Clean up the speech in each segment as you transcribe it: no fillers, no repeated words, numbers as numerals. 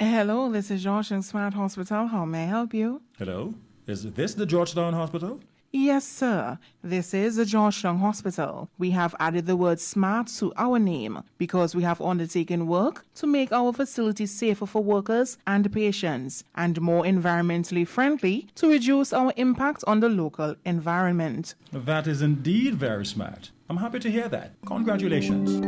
Hello, this is Georgetown Smart Hospital. How may I help you? Hello? Is this the Georgetown Hospital? Yes, sir. This is the Georgetown Hospital. We have added the word smart to our name because we have undertaken work to make our facility safer for workers and patients and more environmentally friendly to reduce our impact on the local environment. That is indeed very smart. I'm happy to hear that. Congratulations.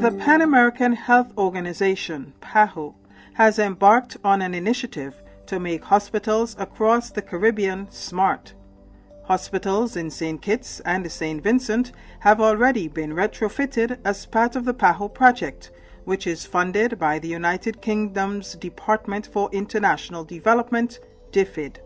The Pan American Health Organization, PAHO, has embarked on an initiative to make hospitals across the Caribbean smart. Hospitals in St. Kitts and St. Vincent have already been retrofitted as part of the PAHO project, which is funded by the United Kingdom's Department for International Development, DFID.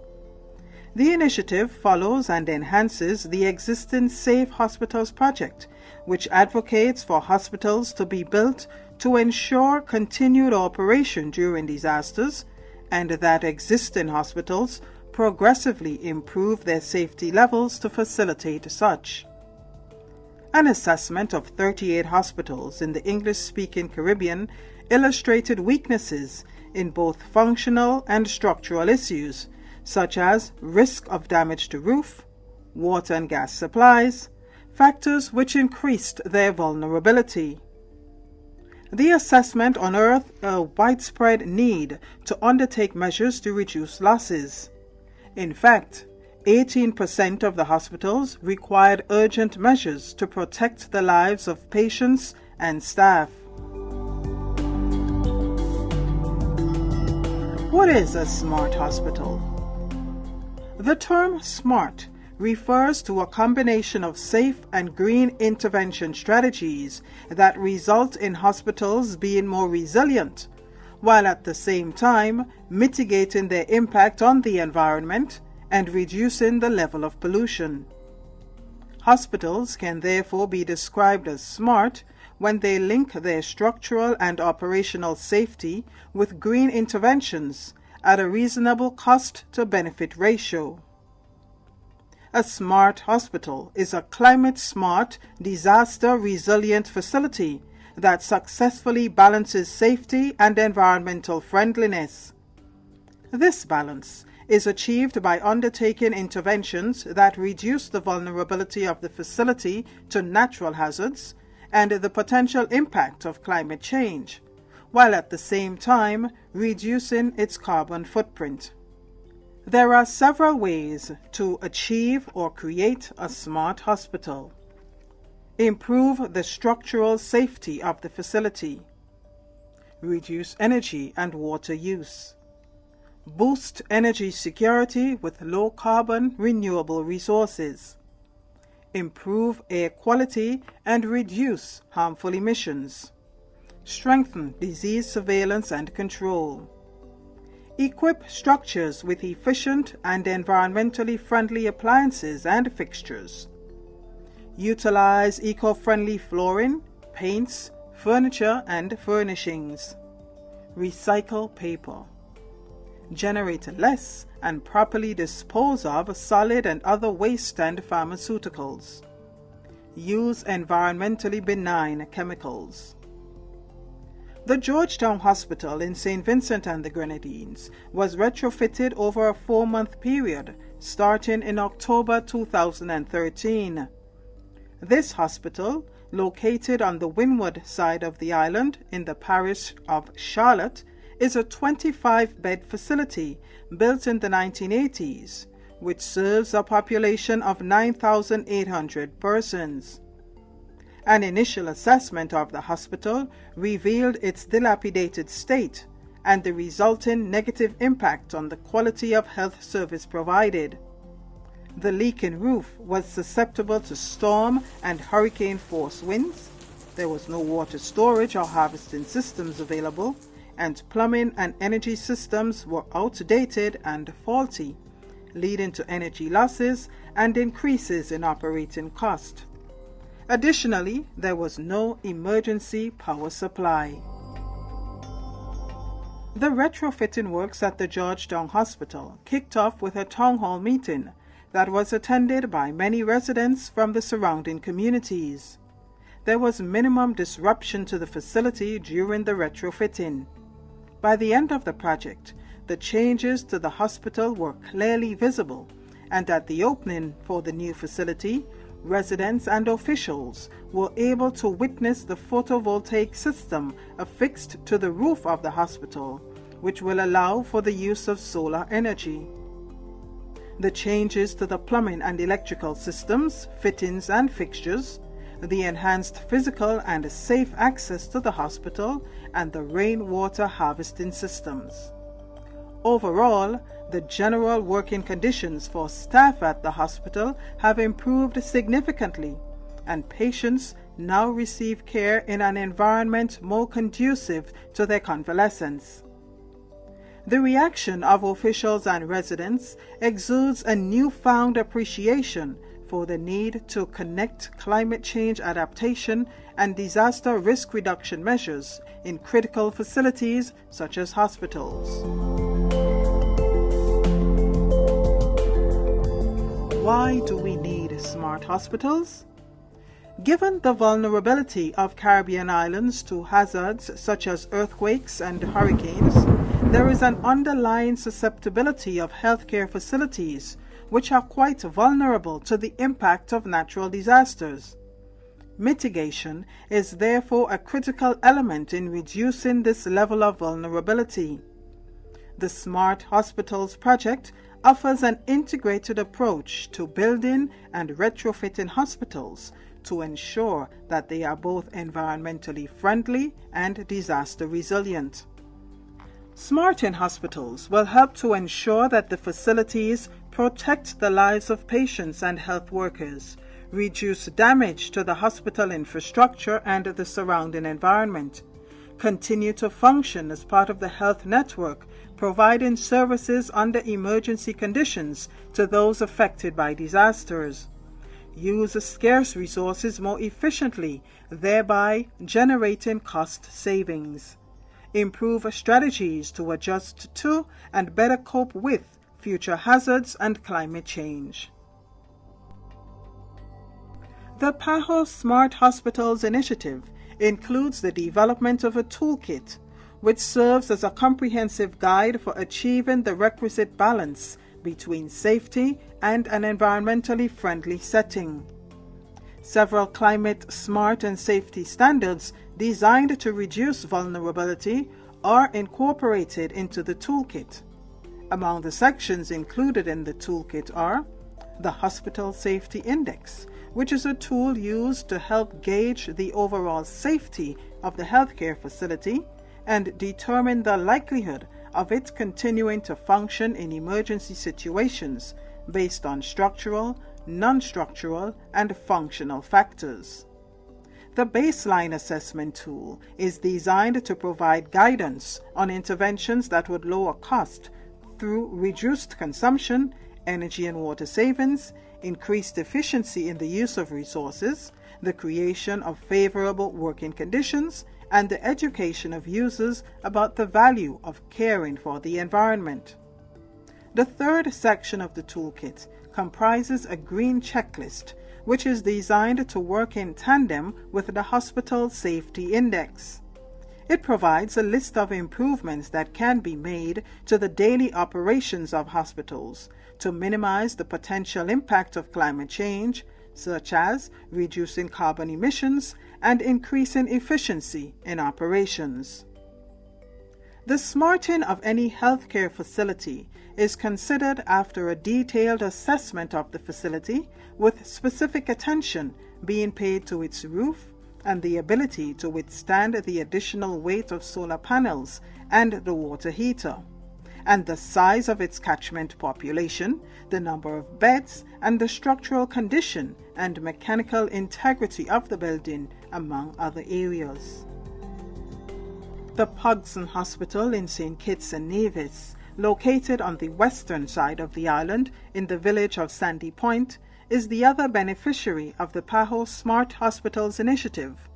The initiative follows and enhances the existing Safe Hospitals project, which advocates for hospitals to be built to ensure continued operation during disasters and that existing hospitals progressively improve their safety levels to facilitate such. An assessment of 38 hospitals in the English-speaking Caribbean illustrated weaknesses in both functional and structural issues, such as risk of damage to roof, water and gas supplies, factors which increased their vulnerability. The assessment unearthed a widespread need to undertake measures to reduce losses. In fact, 18% of the hospitals required urgent measures to protect the lives of patients and staff. What is a smart hospital? The term SMART refers to a combination of safe and green intervention strategies that result in hospitals being more resilient, while at the same time mitigating their impact on the environment and reducing the level of pollution. Hospitals can therefore be described as smart when they link their structural and operational safety with green interventions at a reasonable cost-to-benefit ratio. A smart hospital is a climate-smart, disaster-resilient facility that successfully balances safety and environmental friendliness. This balance is achieved by undertaking interventions that reduce the vulnerability of the facility to natural hazards and the potential impact of climate change, while at the same time reducing its carbon footprint. There are several ways to achieve or create a smart hospital. Improve the structural safety of the facility. Reduce energy and water use. Boost energy security with low-carbon renewable resources. Improve air quality and reduce harmful emissions. Strengthen disease surveillance and control. Equip structures with efficient and environmentally friendly appliances and fixtures. Utilize eco-friendly flooring, paints, furniture and furnishings. Recycle paper. Generate less and properly dispose of solid and other waste and pharmaceuticals. Use environmentally benign chemicals. The Georgetown Hospital in St. Vincent and the Grenadines was retrofitted over a 4-month period, starting in October 2013. This hospital, located on the windward side of the island in the parish of Charlotte, is a 25-bed facility built in the 1980s, which serves a population of 9,800 persons. An initial assessment of the hospital revealed its dilapidated state and the resulting negative impact on the quality of health service provided. The leaking roof was susceptible to storm and hurricane-force winds. There was no water storage or harvesting systems available, and plumbing and energy systems were outdated and faulty, leading to energy losses and increases in operating cost. Additionally, there was no emergency power supply. The retrofitting works at the Georgetown Hospital kicked off with a town hall meeting that was attended by many residents from the surrounding communities. there was minimum disruption to the facility during the retrofitting. By the end of the project, the changes to the hospital were clearly visible, and at the opening for the new facility, residents and officials were able to witness the photovoltaic system affixed to the roof of the hospital, which will allow for the use of solar energy. The changes to the plumbing and electrical systems, fittings and fixtures, the enhanced physical and safe access to the hospital, and the rainwater harvesting systems. Overall, the general working conditions for staff at the hospital have improved significantly, and patients now receive care in an environment more conducive to their convalescence. The reaction of officials and residents exudes a newfound appreciation for the need to connect climate change adaptation and disaster risk reduction measures in critical facilities such as hospitals. Why do we need smart hospitals? Given the vulnerability of Caribbean islands to hazards such as earthquakes and hurricanes, there is an underlying susceptibility of healthcare facilities which are quite vulnerable to the impact of natural disasters. Mitigation is therefore a critical element in reducing this level of vulnerability. The Smart Hospitals project offers an integrated approach to building and retrofitting hospitals to ensure that they are both environmentally friendly and disaster resilient. Smarting hospitals will help to ensure that the facilities protect the lives of patients and health workers, reduce damage to the hospital infrastructure and the surrounding environment, continue to function as part of the health network, providing services under emergency conditions to those affected by disasters, use scarce resources more efficiently, thereby generating cost savings, improve strategies to adjust to and better cope with future hazards and climate change. The PAHO Smart Hospitals initiative includes the development of a toolkit which serves as a comprehensive guide for achieving the requisite balance between safety and an environmentally friendly setting. Several climate smart and safety standards designed to reduce vulnerability are incorporated into the toolkit. Among the sections included in the toolkit are the Hospital Safety Index, which is a tool used to help gauge the overall safety of the healthcare facility and determine the likelihood of it continuing to function in emergency situations based on structural, non-structural, and functional factors. The Baseline Assessment tool is designed to provide guidance on interventions that would lower cost through reduced consumption, energy and water savings, increased efficiency in the use of resources, the creation of favorable working conditions, and the education of users about the value of caring for the environment. The third section of the toolkit comprises a green checklist, which is designed to work in tandem with the Hospital Safety Index. It provides a list of improvements that can be made to the daily operations of hospitals to minimize the potential impact of climate change, such as reducing carbon emissions and increasing efficiency in operations. The smarting of any healthcare facility is considered after a detailed assessment of the facility, with specific attention being paid to its roof and the ability to withstand the additional weight of solar panels and the water heater, and the size of its catchment population, the number of beds, and the structural condition and mechanical integrity of the building, among other areas. The Pogson Hospital in St. Kitts and Nevis, located on the western side of the island in the village of Sandy Point, is the other beneficiary of the PAHO Smart Hospitals initiative.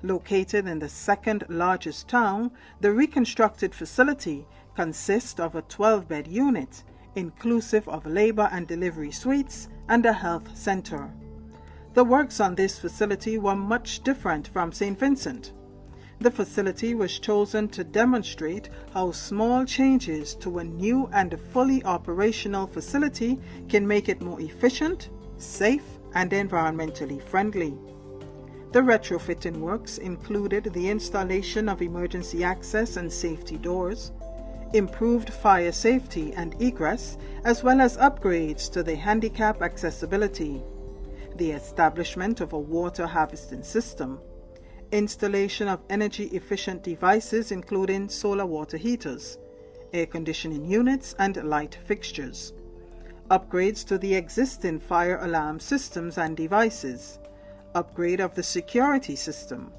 Located in the second largest town, the reconstructed facility consists of a 12-bed unit, inclusive of labor and delivery suites and a health center. The works on this facility were much different from St. Vincent. The facility was chosen to demonstrate how small changes to a new and fully operational facility can make it more efficient, safe, and environmentally friendly. The retrofitting works included the installation of emergency access and safety doors, improved fire safety and egress, as well as upgrades to the handicap accessibility, the establishment of a water harvesting system, installation of energy-efficient devices including solar water heaters, air conditioning units, and light fixtures, upgrades to the existing fire alarm systems and devices, upgrade of the security system,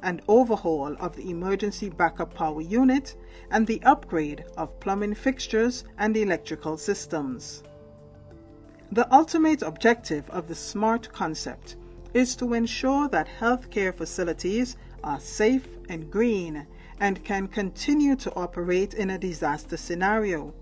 and overhaul of the emergency backup power unit, and the upgrade of plumbing fixtures and electrical systems. The ultimate objective of the SMART concept is to ensure that healthcare facilities are safe and green and can continue to operate in a disaster scenario.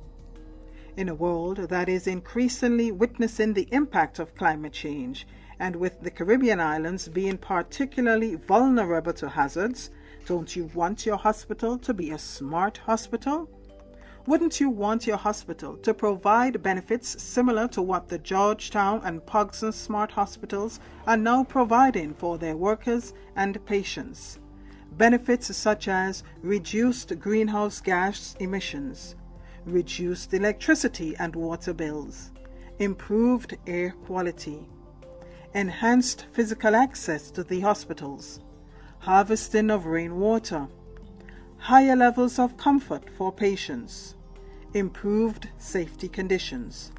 In a world that is increasingly witnessing the impact of climate change, and with the Caribbean islands being particularly vulnerable to hazards, don't you want your hospital to be a smart hospital? Wouldn't you want your hospital to provide benefits similar to what the Georgetown and Pogson Smart Hospitals are now providing for their workers and patients? Benefits such as reduced greenhouse gas emissions, reduced electricity and water bills, improved air quality, enhanced physical access to the hospitals, harvesting of rainwater, higher levels of comfort for patients, improved safety conditions,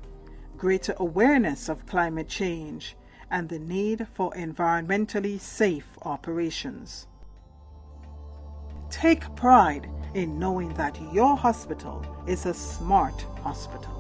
greater awareness of climate change, and the need for environmentally safe operations. Take pride in knowing that your hospital is a smart hospital.